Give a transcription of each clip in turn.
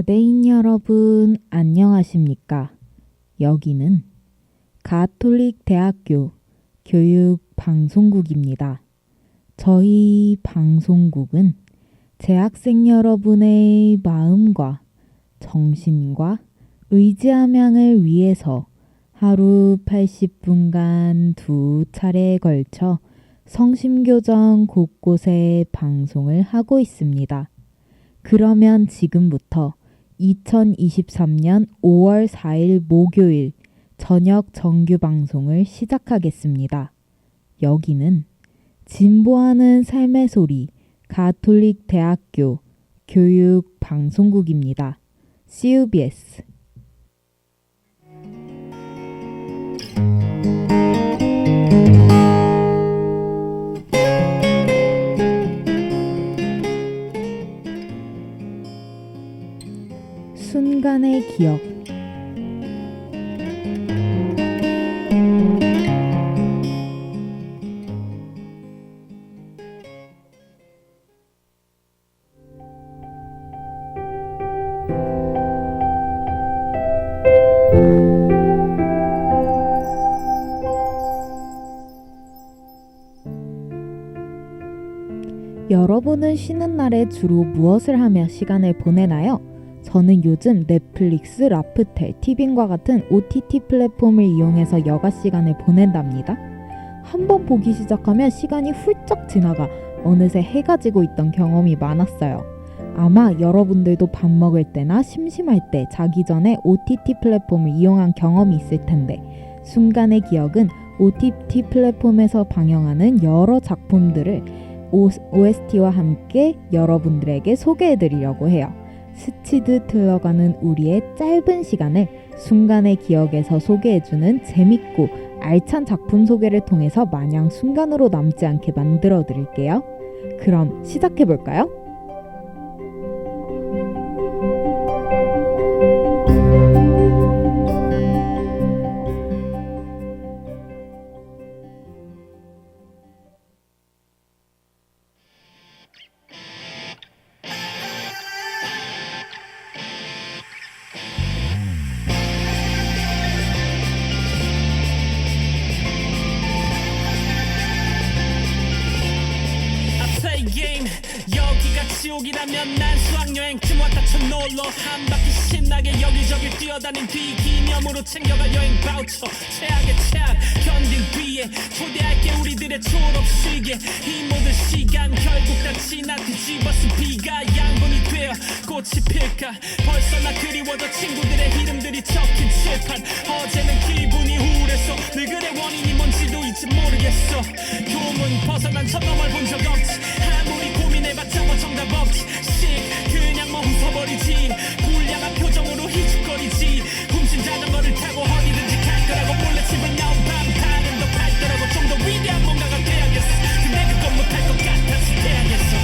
아대인 여러분, 안녕하십니까? 여기는 가톨릭 대학교 교육방송국입니다. 저희 방송국은 재학생 여러분의 마음과 정신과 의지함양을 위해서 하루 80분간 2차례에 걸쳐 성심교정 곳곳에 방송을 하고 있습니다. 그러면 지금부터 2023년 5월 4일 목요일 저녁 정규 방송을 시작하겠습니다. 여기는 진보하는 삶의 소리 가톨릭 대학교 교육 방송국입니다. CUBS. 순간의 기억. 여러분은 쉬는 날에 주로 무엇을 하며 시간을 보내나요? 저는 요즘 넷플릭스, 라프텔, 티빙과 같은 OTT 플랫폼을 이용해서 여가 시간을 보낸답니다. 한번 보기 시작하면 시간이 훌쩍 지나가 어느새 해가 지고 있던 경험이 많았어요. 아마 여러분들도 밥 먹을 때나 심심할 때 자기 전에 OTT 플랫폼을 이용한 경험이 있을 텐데, 순간의 기억은 OTT 플랫폼에서 방영하는 여러 작품들을 OST와 함께 여러분들에게 소개해드리려고 해요. 스치듯 흘러가는 우리의 짧은 시간을 순간의 기억에서 소개해주는 재밌고 알찬 작품 소개를 통해서 마냥 순간으로 남지 않게 만들어 드릴게요. 그럼 시작해볼까요? 여기가 지옥이라면 난 수학여행 쯤 왔다 쳐놀러 한 바퀴 신나게 여기저기 뛰어다닌 비기념으로 챙겨갈 여행 바우처 최악의 최악 견딘 뒤에 초대할게 우리들의 졸업식에 이 모든 시간 결국 다 지나 뒤집어서 비가 양분이 되어 꽃이 필까 벌써 나 그리워져 친구들의 이름들이 적힌 칠판 어제는 기분이 우울했어 늘 그래 원인이 뭔지도 이제 모르겠어 교문 벗어난 저 너머를 본 적 없지 아무리 고민해봤자 뭐 정답 없지 그냥 뭐 웃어버리지 불량한 표정으로 희죽거리지 훔친 자전거를 타고 어디든지 갈 거라고 몰래 집을 나온 반팔은 더 밝더라고 좀 더 위대한 뭔가가 돼야겠어 근데 그건 못할 것 같아서 돼야겠어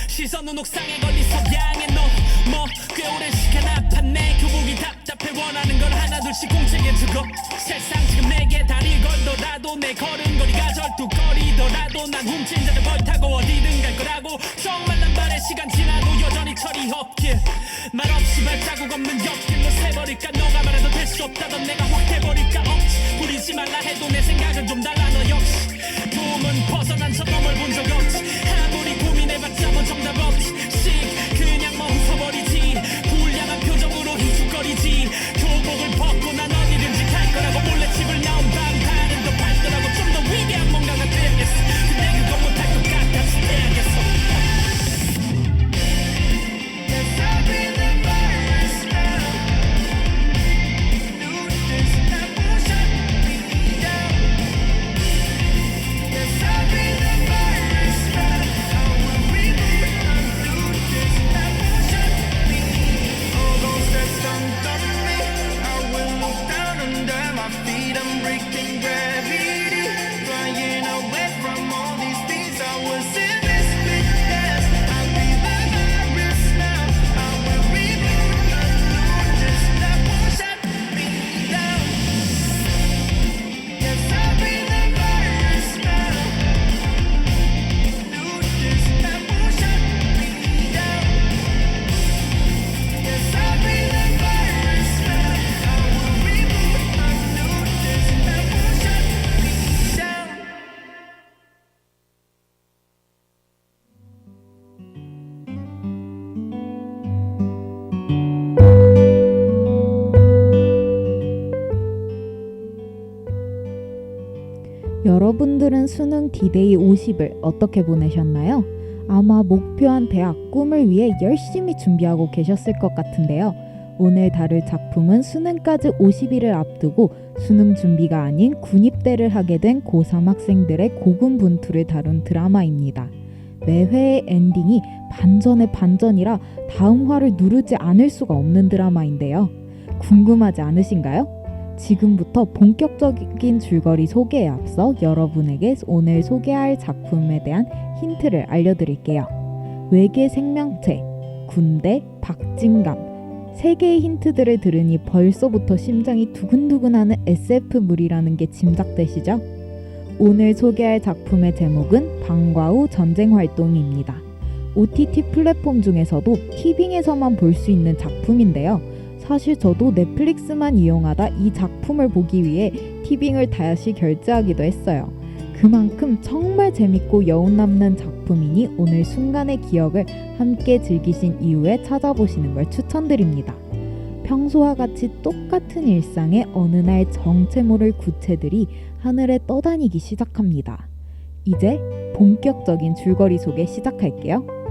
시선은 옥상에 걸린 석양에 너 뭐 꽤 오랜 시간 아팠네 교복이 답답해 원하는 걸 하나둘씩 공책해주고 세상 지금 내게 다리 걸더라도 내 걸음걸이가 절뚝거리더라도 난 훔친 자전거 타고 어디든 갈 거라고 정말 난 바래 시간 지나도 여전히 철이 없길 말없이 발자국 없는 옆길로 새버릴까 너가 말해도 될 수 없다던 내가 확 해버릴까 억지 부리지 말라 해도 내 생각은 좀 달라 너 역시 도움은 벗어난 저 너머를 본 적 없지 아무리 고민해봤자 뭐 정답 없지 그냥 뭐 웃어버리지 불량한 표정으로 희죽거리지 교복을 벗고 난 어디든지 갈 거라고 몰래 집을 나온 반팔은 더 밝더라고 좀 더 위대한 뭔가가 돼야겠어 근데 그건 못할 것 같아서 돼야겠어 I'll be the first 여러분들은 수능 D-Day 50을 어떻게 보내셨나요? 아마 목표한 대학 꿈을 위해 열심히 준비하고 계셨을 것 같은데요. 오늘 다룰 작품은 수능까지 50일을 앞두고 수능 준비가 아닌 군입대를 하게 된 고3 학생들의 고군분투를 다룬 드라마입니다. 매 회의 엔딩이 반전의 반전이라 다음 화를 누르지 않을 수가 없는 드라마인데요. 궁금하지 않으신가요? 지금부터 본격적인 줄거리 소개에 앞서 여러분에게 오늘 소개할 작품에 대한 힌트를 알려드릴게요. 외계 생명체, 군대, 박진감, 3개의 힌트들을 들으니 벌써부터 심장이 두근두근하는 SF물이라는 게 짐작되시죠? 오늘 소개할 작품의 제목은 방과 후 전쟁활동입니다. OTT 플랫폼 중에서도 티빙에서만 볼 수 있는 작품인데요. 사실 저도 넷플릭스만 이용하다 이 작품을 보기 위해 티빙을 다시 결제하기도 했어요. 그만큼 정말 재밌고 여운 남는 작품이니 오늘 순간의 기억을 함께 즐기신 이후에 찾아보시는 걸 추천드립니다. 평소와 같이 똑같은 일상에 어느 날 정체 모를 구체들이 하늘에 떠다니기 시작합니다. 이제 본격적인 줄거리 소개 시작할게요.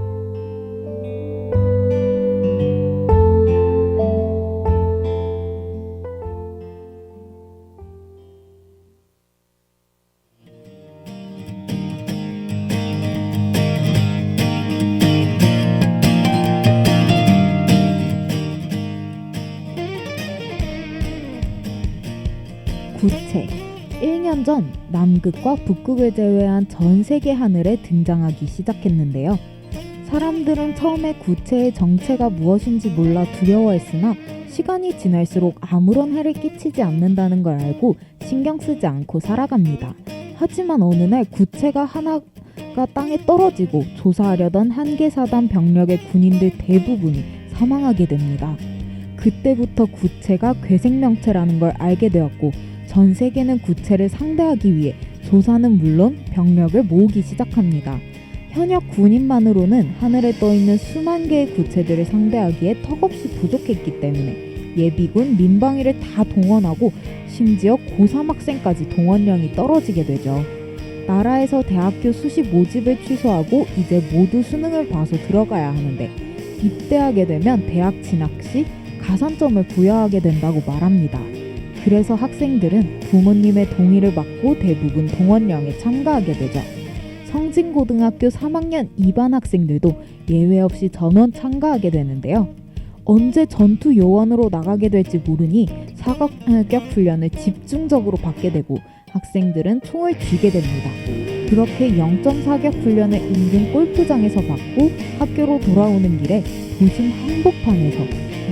구체 1년 전 남극과 북극을 제외한 전 세계 하늘에 등장하기 시작했는데요. 사람들은 처음에 구체의 정체가 무엇인지 몰라 두려워했으나 시간이 지날수록 아무런 해를 끼치지 않는다는 걸 알고 신경 쓰지 않고 살아갑니다. 하지만 어느 날 구체가 하나가 땅에 떨어지고 조사하려던 한계사단 병력의 군인들 대부분이 사망하게 됩니다. 그때부터 구체가 괴생명체라는 걸 알게 되었고 전 세계는 구체를 상대하기 위해 조사는 물론 병력을 모으기 시작합니다. 현역 군인만으로는 하늘에 떠있는 수만 개의 구체들을 상대하기에 턱없이 부족했기 때문에 예비군, 민방위를 다 동원하고 심지어 고3 학생까지 동원령이 떨어지게 되죠. 나라에서 대학교 수시 모집을 취소하고 이제 모두 수능을 봐서 들어가야 하는데 입대하게 되면 대학 진학 시 가산점을 부여하게 된다고 말합니다. 그래서 학생들은 부모님의 동의를 받고 대부분 동원령에 참가하게 되죠. 성진고등학교 3학년 2반 학생들도 예외 없이 전원 참가하게 되는데요. 언제 전투 요원으로 나가게 될지 모르니 사격 훈련을 집중적으로 받게 되고 학생들은 총을 쥐게 됩니다. 그렇게 0.4격 훈련을 인근 골프장에서 받고 학교로 돌아오는 길에 도심 한복판에서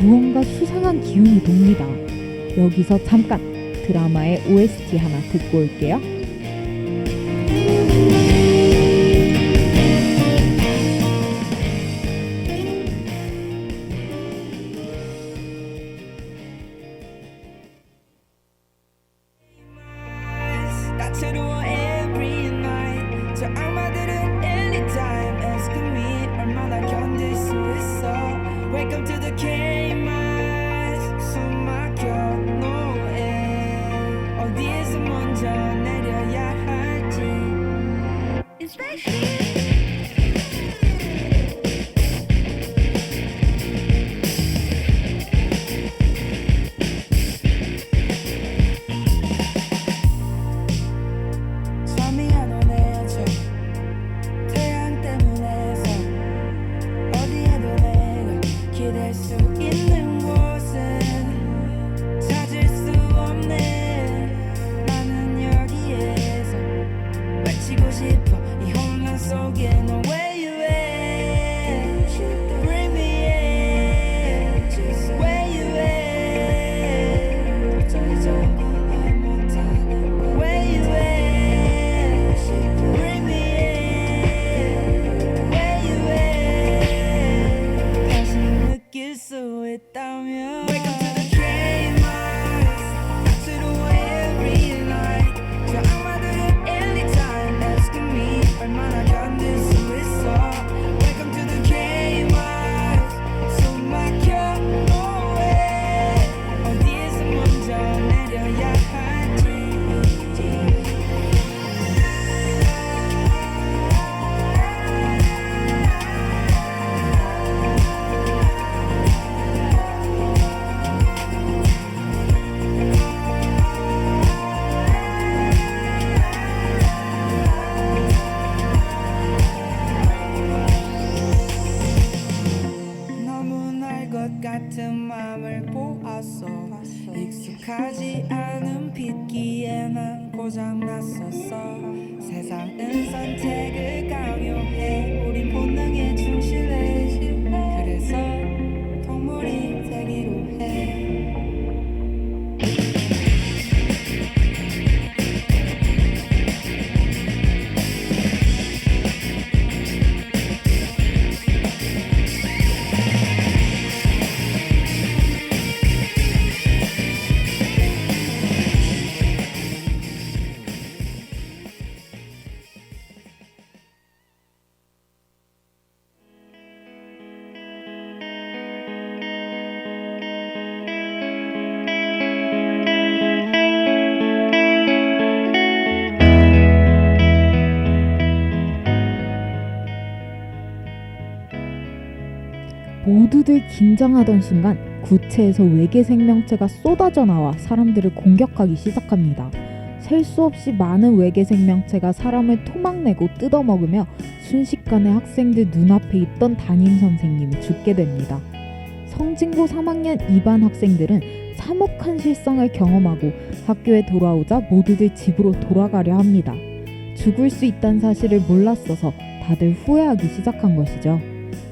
무언가 수상한 기운이 돕니다. 여기서 잠깐 드라마의 OST 하나 듣고 올게요. 다채로워 every night 저 악마들은 anytime asking me 얼마나 견딜 수 있어 Welcome to the K-Mars 숨 막혀 no air 어디에서 먼저 내려야 할지 It's right here 같은 맘을 보았어. 익숙하지 않은 빛기에 난 고장났었어. 세상은 선택을 강요해. 우린 본능에 충실해. 그래서 동물이 되기로 해. 모두들 긴장하던 순간 구체에서 외계 생명체가 쏟아져 나와 사람들을 공격하기 시작합니다. 셀 수 없이 많은 외계 생명체가 사람을 토막내고 뜯어먹으며 순식간에 학생들 눈앞에 있던 담임 선생님이 죽게 됩니다. 성진고 3학년 2반 학생들은 참혹한 실성을 경험하고 학교에 돌아오자 모두들 집으로 돌아가려 합니다. 죽을 수 있다는 사실을 몰랐어서 다들 후회하기 시작한 것이죠.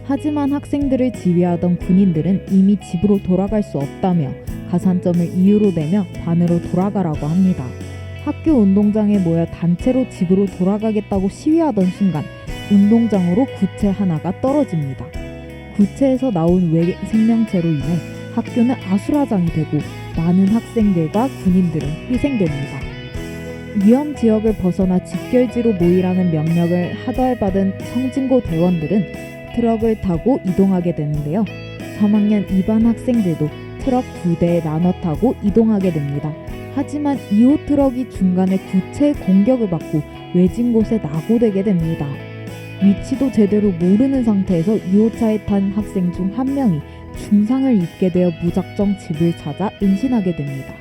하지만 학생들을 지휘하던 군인들은 이미 집으로 돌아갈 수 없다며 가산점을 이유로 내며 반으로 돌아가라고 합니다. 학교 운동장에 모여 단체로 집으로 돌아가겠다고 시위하던 순간 운동장으로 구체 하나가 떨어집니다. 구체에서 나온 외계 생명체로 인해 학교는 아수라장이 되고 많은 학생들과 군인들은 희생됩니다. 위험 지역을 벗어나 집결지로 모이라는 명령을 하달받은 성진고 대원들은 트럭을 타고 이동하게 되는데요. 3학년 2반 학생들도 트럭 2대에 나눠 타고 이동하게 됩니다. 하지만 2호 트럭이 중간에 구체의 공격을 받고 외진 곳에 낙오되게 됩니다. 위치도 제대로 모르는 상태에서 2호차에 탄 학생 중 한 명이 중상을 입게 되어 무작정 집을 찾아 은신하게 됩니다.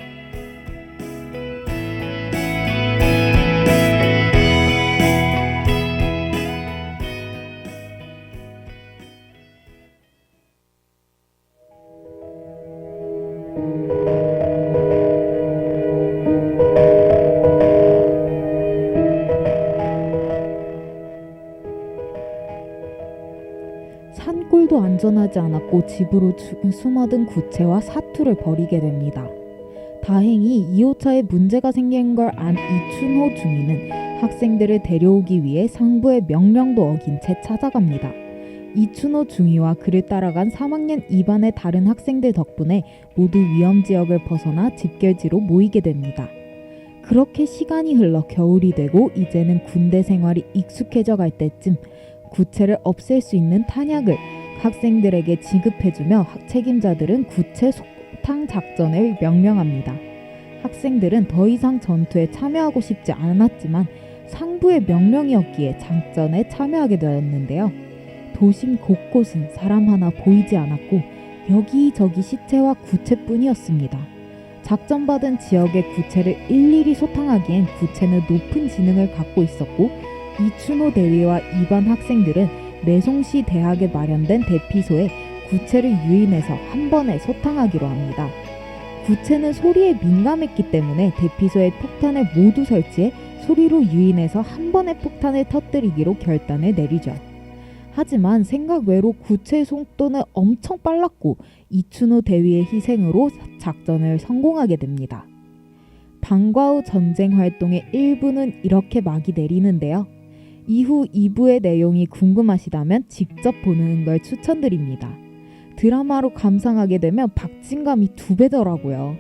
산골도 안전하지 않았고 집으로 숨어든 구체와 사투를 벌이게 됩니다. 다행히 2호차에 문제가 생긴 걸 안 이춘호 중위는 학생들을 데려오기 위해 상부의 명령도 어긴 채 찾아갑니다. 이춘호 중위와 그를 따라간 3학년 2반의 다른 학생들 덕분에 모두 위험지역을 벗어나 집결지로 모이게 됩니다. 그렇게 시간이 흘러 겨울이 되고 이제는 군대 생활이 익숙해져 갈 때쯤 구체를 없앨 수 있는 탄약을 학생들에게 지급해주며 책임자들은 구체 속탕 작전을 명령합니다. 학생들은 더 이상 전투에 참여하고 싶지 않았지만 상부의 명령이었기에 작전에 참여하게 되었는데요. 도심 곳곳은 사람 하나 보이지 않았고 여기저기 시체와 구체뿐이었습니다. 작전받은 지역의 구체를 일일이 소탕하기엔 구체는 높은 지능을 갖고 있었고 이춘호 대위와 2반 학생들은 매송시 대학에 마련된 대피소에 구체를 유인해서 한 번에 소탕하기로 합니다. 구체는 소리에 민감했기 때문에 대피소에 폭탄을 모두 설치해 소리로 유인해서 한 번에 폭탄을 터뜨리기로 결단을 내리죠. 하지만 생각 외로 구체의 속도는 엄청 빨랐고 이춘호 대위의 희생으로 작전을 성공하게 됩니다. 방과 후 전쟁 활동의 1부는 이렇게 막이 내리는데요. 이후 2부의 내용이 궁금하시다면 직접 보는 걸 추천드립니다. 드라마로 감상하게 되면 박진감이 2배더라고요.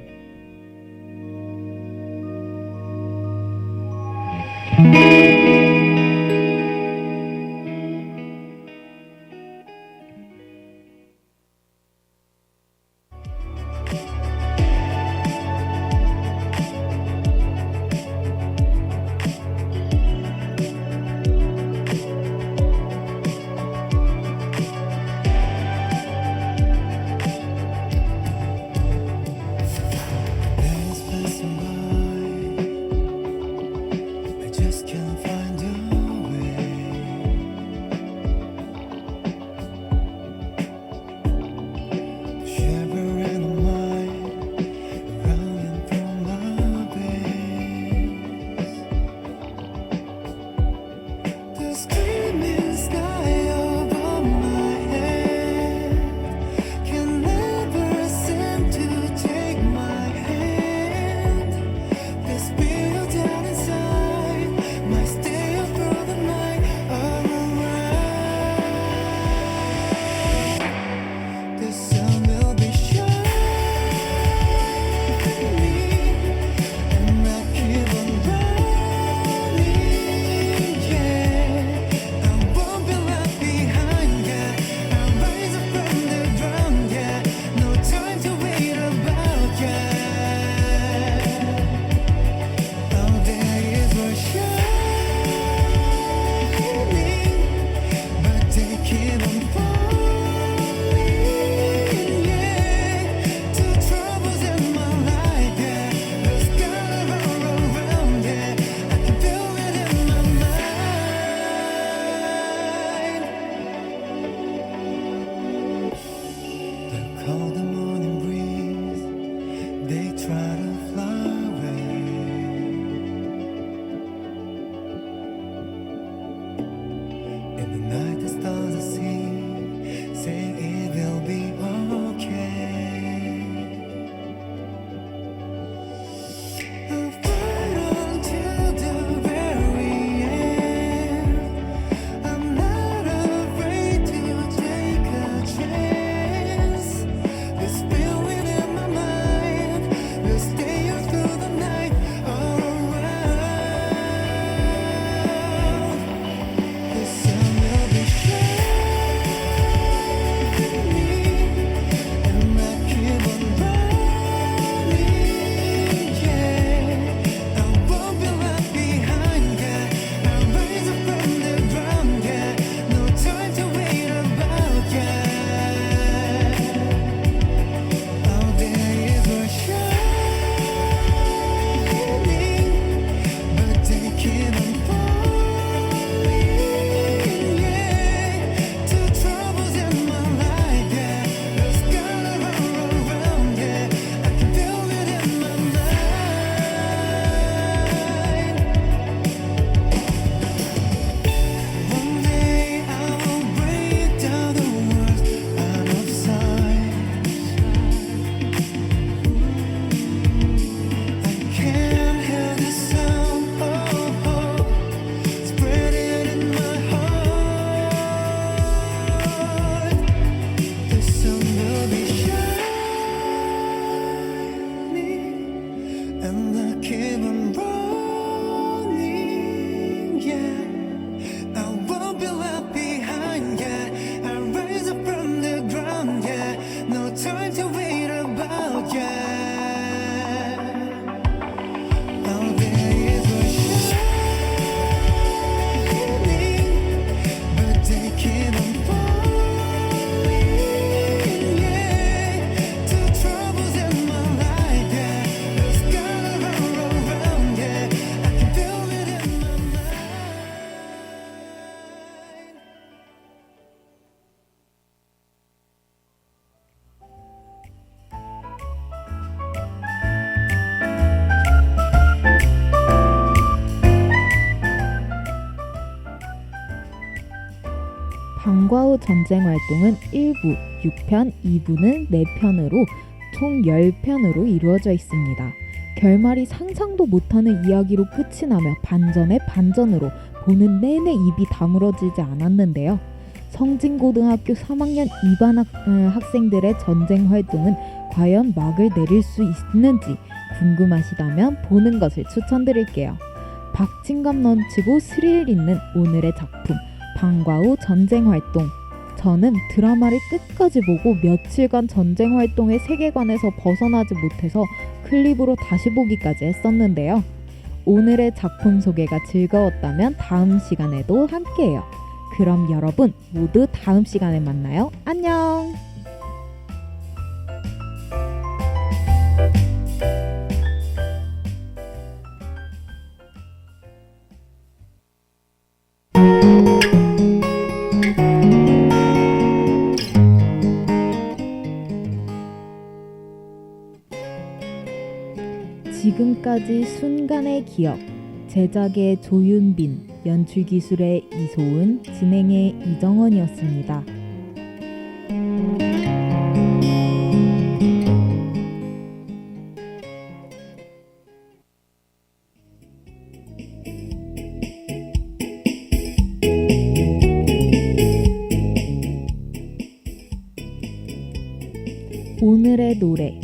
Oh, the morning breeze, they try to fly away. In the night, the stars I see say it will be okay. I'll fight until the very end. I'm not afraid to take a chance. This feeling in my mind will stay all through the night, all around. The sun will be shining, and I keep on running. Yeah, I won't be left behind. Yeah, I'll rise up from the ground. Yeah, no time to wait about. Yeah, all days were shining, but they keep on falling. Yeah, two troubles in my life. Yeah, there's color all around. Yeah, I can feel it in my mind. One day I'll break down the world out of sight. I can't hear the sound of hope spreading in my heart. The sun will be shining, and I keep on running. Yeah, I won't be left behind. Yeah, I rise up from the ground. Yeah, no time to wait about. Yeah, all days were shining, but they keep on falling. Yeah, two troubles in my life. Yeah, there's color all around. Yeah, I can feel it in my mind. 방과 후 전쟁 활동은 1부, 6편, 2부는 4편으로 총 10편으로 이루어져 있습니다. 결말이 상상도 못하는 이야기로 끝이 나며 반전에 반전으로 보는 내내 입이 다물어지지 않았는데요. 성진고등학교 3학년 2반 학생들의 전쟁 활동은 과연 막을 내릴 수 있는지 궁금하시다면 보는 것을 추천드릴게요. 박진감 넘치고 스릴 있는 오늘의 작품 방과 후 전쟁 활동. 저는 드라마를 끝까지 보고 며칠간 전쟁 활동의 세계관에서 벗어나지 못해서 클립으로 다시 보기까지 했었는데요. 오늘의 작품 소개가 즐거웠다면 다음 시간에도 함께해요. 그럼 여러분 모두 다음 시간에 만나요. 안녕! 지금까지 순간의 기억, 제작의 조윤빈, 연출기술의 이소은, 진행의 이정원이었습니다. 오늘의 노래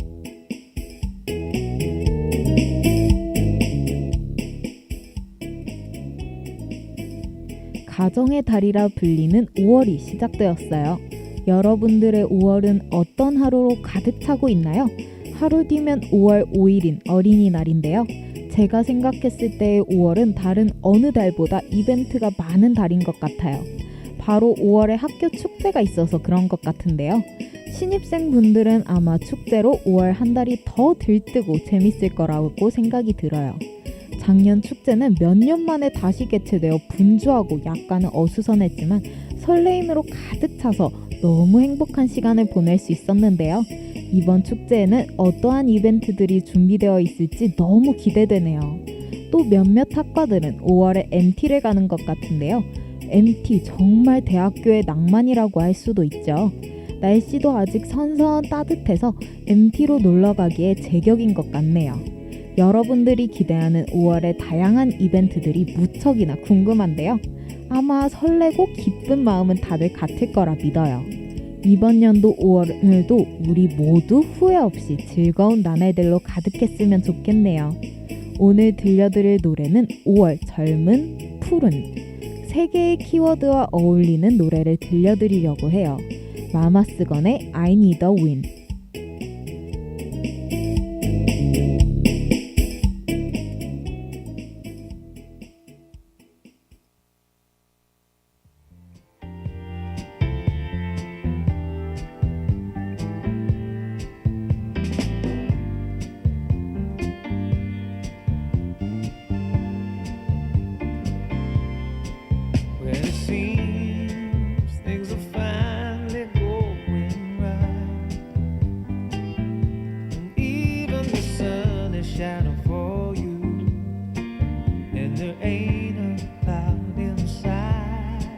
가정의 달이라 불리는 5월이 시작되었어요. 여러분들의 5월은 어떤 하루로 가득 차고 있나요? 하루 뒤면 5월 5일인 어린이날인데요. 제가 생각했을 때의 5월은 다른 어느 달보다 이벤트가 많은 달인 것 같아요. 바로 5월에 학교 축제가 있어서 그런 것 같은데요. 신입생 분들은 아마 축제로 5월 한 달이 더 들뜨고 재밌을 거라고 생각이 들어요. 작년 축제는 몇 년 만에 다시 개최되어 분주하고 약간은 어수선했지만 설레임으로 가득 차서 너무 행복한 시간을 보낼 수 있었는데요. 이번 축제에는 어떠한 이벤트들이 준비되어 있을지 너무 기대되네요. 또 몇몇 학과들은 5월에 MT를 가는 것 같은데요. MT 정말 대학교의 낭만이라고 할 수도 있죠. 날씨도 아직 선선 따뜻해서 MT로 놀러 가기에 제격인 것 같네요. 여러분들이 기대하는 5월의 다양한 이벤트들이 무척이나 궁금한데요. 아마 설레고 기쁜 마음은 다들 같을 거라 믿어요. 이번 연도 5월도 우리 모두 후회 없이 즐거운 나날들로 가득했으면 좋겠네요. 오늘 들려드릴 노래는 5월 젊은 푸른 세 개의 키워드와 어울리는 노래를 들려드리려고 해요. 마마스건의 I Need a Win. When it seems things are finally going right, and even the sun is shining for you, and there ain't a cloud in sight.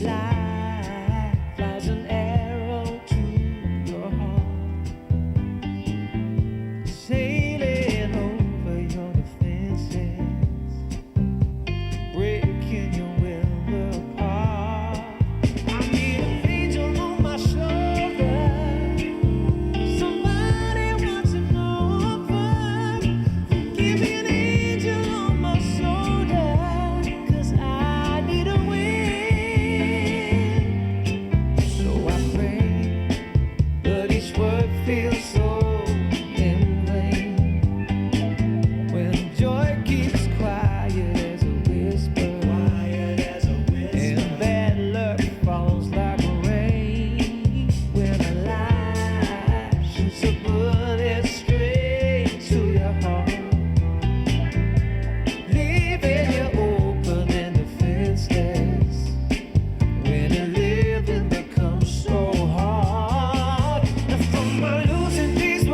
Life flies an arrow to your heart, sailing over your defenses, breaking your will apart. I need an angel on my shoulder, somebody watching over. Give me an angel on my shoulder, 'cause I need a win. So I pray, but each word feels so in vain. When joy keeps quiet as a whisper, and bad luck falls like rain. When a lie shoots a bullet straight to your heart, leaving you open and defenseless. When living becomes so hard, and from my losing days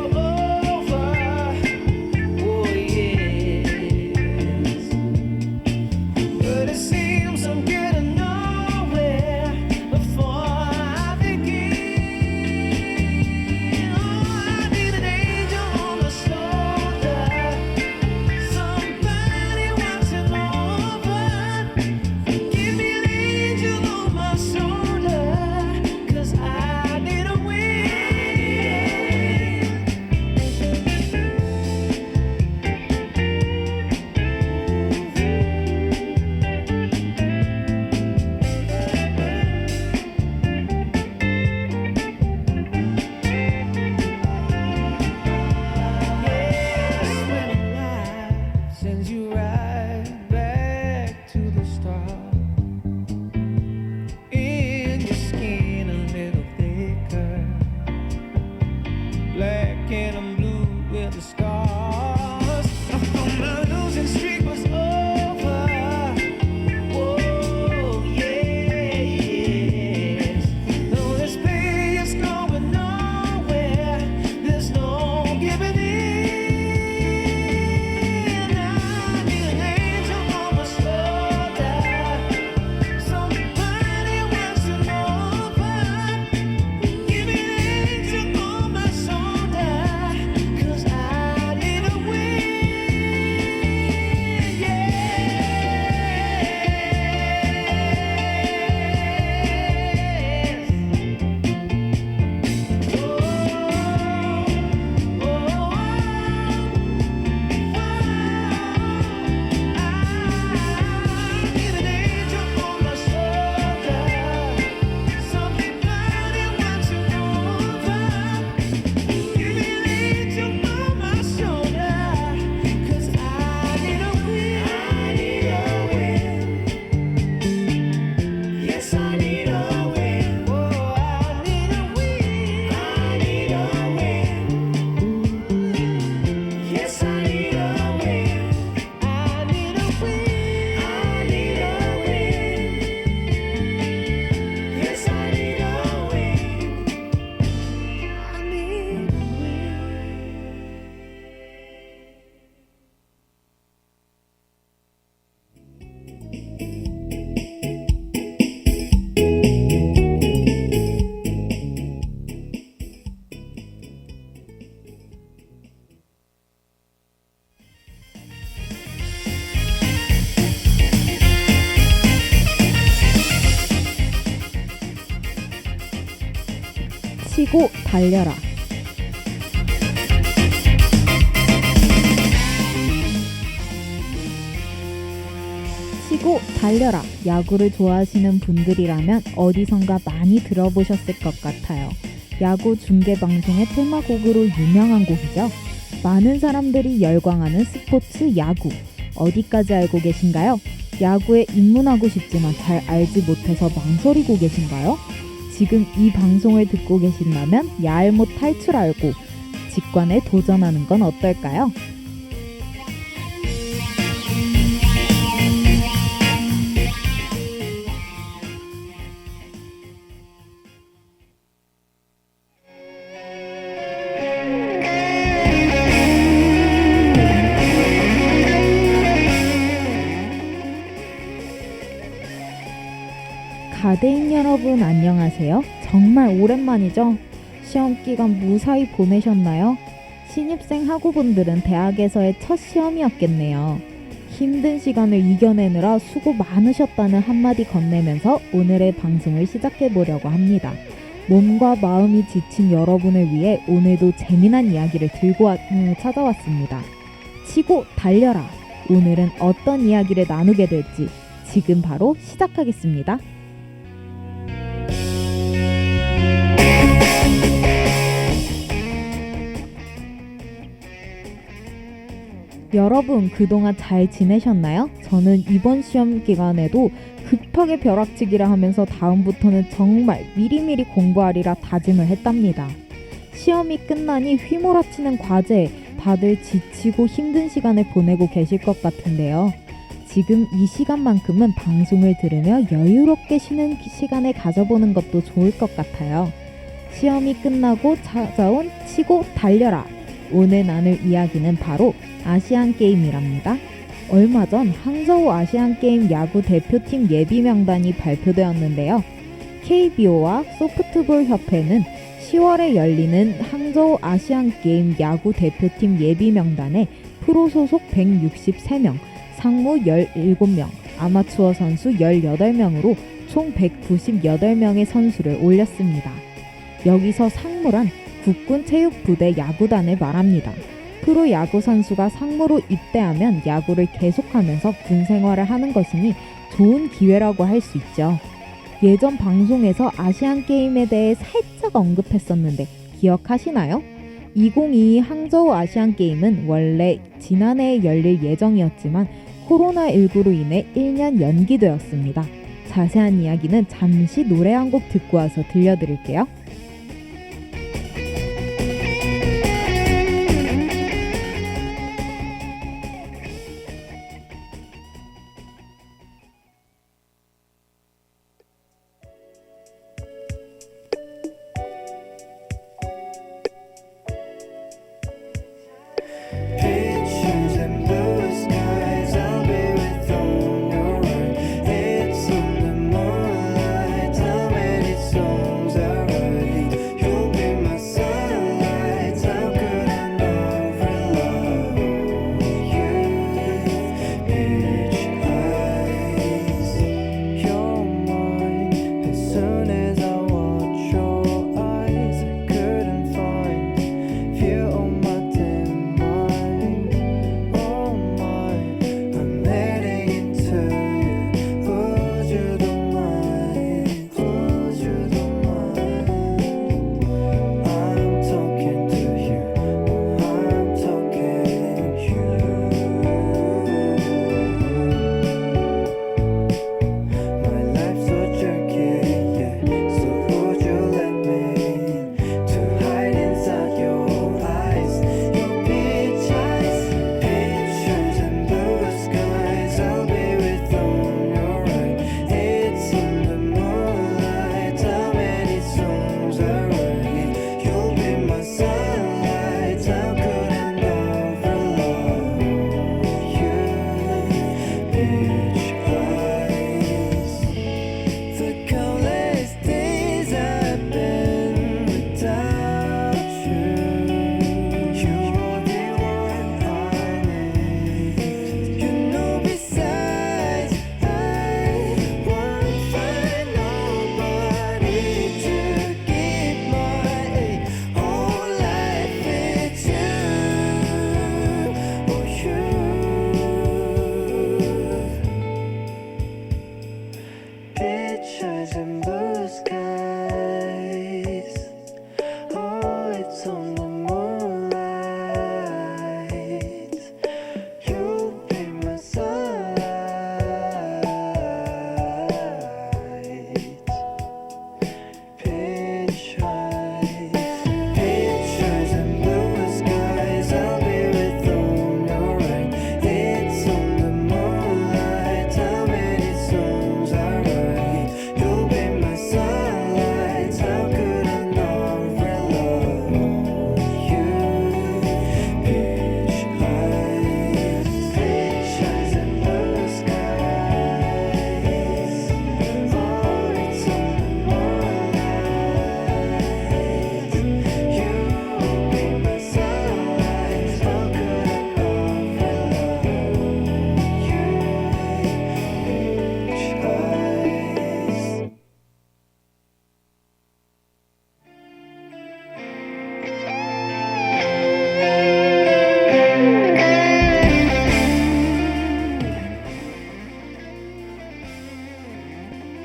치고 달려라. 치고 달려라. 야구를 좋아하시는 분들이라면 어디선가 많이 들어보셨을 것 같아요. 야구 중계 방송의 테마곡으로 유명한 곡이죠. 많은 사람들이 열광하는 스포츠 야구. 어디까지 알고 계신가요? 야구에 입문하고 싶지만 잘 알지 못해서 망설이고 계신가요? 지금 이 방송을 듣고 계신다면 야알못 탈출 알고 직관에 도전하는 건 어떨까요? 가대인 여러분 안녕하세요. 정말 오랜만이죠? 시험 기간 무사히 보내셨나요? 신입생 학우분들은 대학에서의 첫 시험이었겠네요. 힘든 시간을 이겨내느라 수고 많으셨다는 한마디 건네면서 오늘의 방송을 시작해 보려고 합니다. 몸과 마음이 지친 여러분을 위해 오늘도 재미난 이야기를 들고 찾아왔습니다. 치고 달려라! 오늘은 어떤 이야기를 나누게 될지 지금 바로 시작하겠습니다. 여러분 그동안 잘 지내셨나요? 저는 이번 시험 기간에도 급하게 벼락치기를 하면서 다음부터는 정말 미리미리 공부하리라 다짐을 했답니다. 시험이 끝나니 휘몰아치는 과제에 다들 지치고 힘든 시간을 보내고 계실 것 같은데요. 지금 이 시간만큼은 방송을 들으며 여유롭게 쉬는 시간을 가져보는 것도 좋을 것 같아요. 시험이 끝나고 찾아온 치고 달려라! 오늘 나눌 이야기는 바로 아시안게임이랍니다. 얼마 전 항저우 아시안게임 야구 대표팀 예비 명단이 발표되었는데요. KBO와 소프트볼 협회는 10월에 열리는 항저우 아시안게임 야구 대표팀 예비 명단에 프로 소속 163명, 상무 17명, 아마추어 선수 18명으로 총 198명의 선수를 올렸습니다. 여기서 상무란 국군체육부대 야구단을 말합니다. 프로 야구 선수가 상무로 입대하면 야구를 계속하면서 군 생활을 하는 것이니 좋은 기회라고 할 수 있죠. 예전 방송에서 아시안게임에 대해 살짝 언급했었는데 기억하시나요? 2022 항저우 아시안게임은 원래 지난해에 열릴 예정이었지만 코로나19로 인해 1년 연기되었습니다. 자세한 이야기는 잠시 노래 한 곡 듣고 와서 들려드릴게요. Pictures and blue skies, I'll be with on your right. It's on the moonlight, how many songs I write.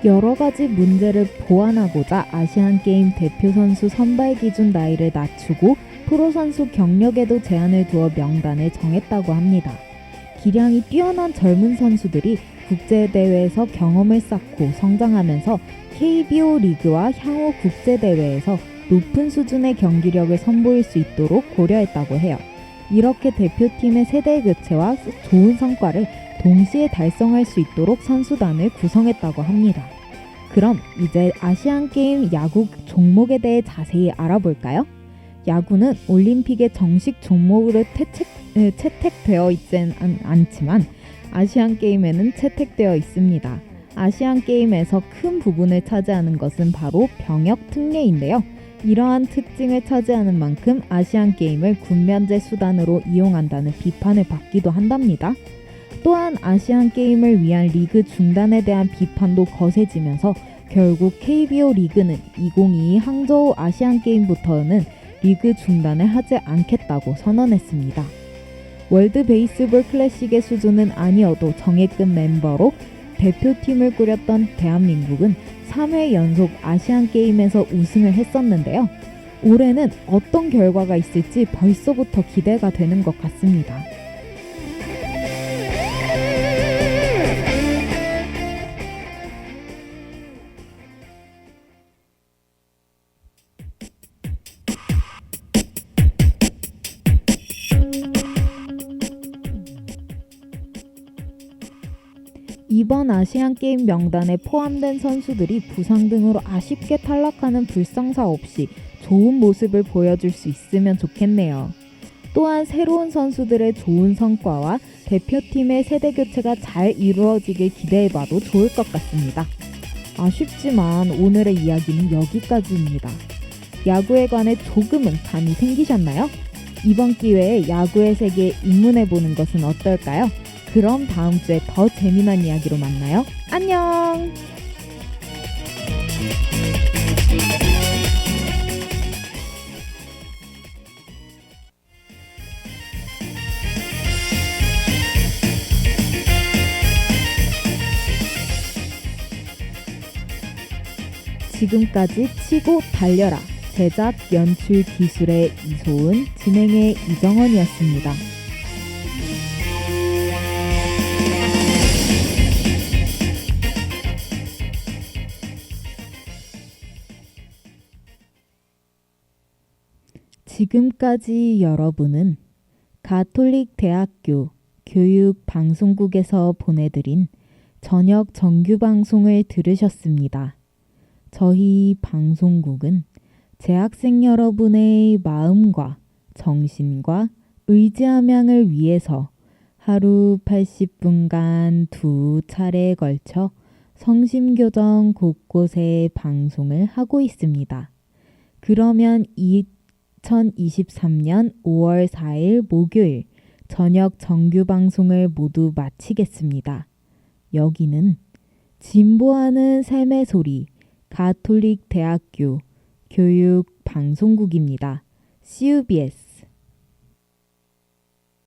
여러 가지 문제를 보완하고자 아시안게임 대표 선수 선발 기준 나이를 낮추고 프로 선수 경력에도 제한을 두어 명단을 정했다고 합니다. 기량이 뛰어난 젊은 선수들이 국제대회에서 경험을 쌓고 성장하면서 KBO 리그와 향후 국제대회에서 높은 수준의 경기력을 선보일 수 있도록 고려했다고 해요. 이렇게 대표팀의 세대 교체와 좋은 성과를 동시에 달성할 수 있도록 선수단을 구성했다고 합니다. 그럼 이제 아시안게임 야구 종목에 대해 자세히 알아볼까요? 야구는 올림픽의 정식 종목으로 채택되어 있진 않지만 아시안게임에는 채택되어 있습니다. 아시안게임에서 큰 부분을 차지하는 것은 바로 병역 특례인데요. 이러한 특징을 차지하는 만큼 아시안게임을 군면제 수단으로 이용한다는 비판을 받기도 한답니다. 또한 아시안게임을 위한 리그 중단에 대한 비판도 거세지면서 결국 KBO 리그는 2022 항저우 아시안게임부터는 리그 중단을 하지 않겠다고 선언했습니다. 월드 베이스볼 클래식의 수준은 아니어도 정예급 멤버로 대표팀을 꾸렸던 대한민국은 3회 연속 아시안게임에서 우승을 했었는데요. 올해는 어떤 결과가 있을지 벌써부터 기대가 되는 것 같습니다. 이번 아시안게임 명단에 포함된 선수들이 부상 등으로 아쉽게 탈락하는 불상사 없이 좋은 모습을 보여줄 수 있으면 좋겠네요. 또한 새로운 선수들의 좋은 성과와 대표팀의 세대 교체가 잘 이루어지길 기대해봐도 좋을 것 같습니다. 아쉽지만 오늘의 이야기는 여기까지입니다. 야구에 관해 조금은 감이 생기셨나요? 이번 기회에 야구의 세계에 입문해보는 것은 어떨까요? 그럼 다음 주에 더 재미난 이야기로 만나요. 안녕! 지금까지 치고 달려라. 제작, 연출, 기술의 이소은, 진행의 이정원이었습니다. 지금까지 여러분은 가톨릭 대학교 교육방송국에서 보내드린 저녁 정규 방송을 들으셨습니다. 저희 방송국은 재학생 여러분의 마음과 정신과 의지 함양을 위해서 하루 80분간 2차례에 걸쳐 성심교정 곳곳에 방송을 하고 있습니다. 그러면 2023년 5월 4일 목요일 저녁 정규 방송을 모두 마치겠습니다. 여기는 진보하는 삶의 소리 가톨릭 대학교 교육 방송국입니다. CUBS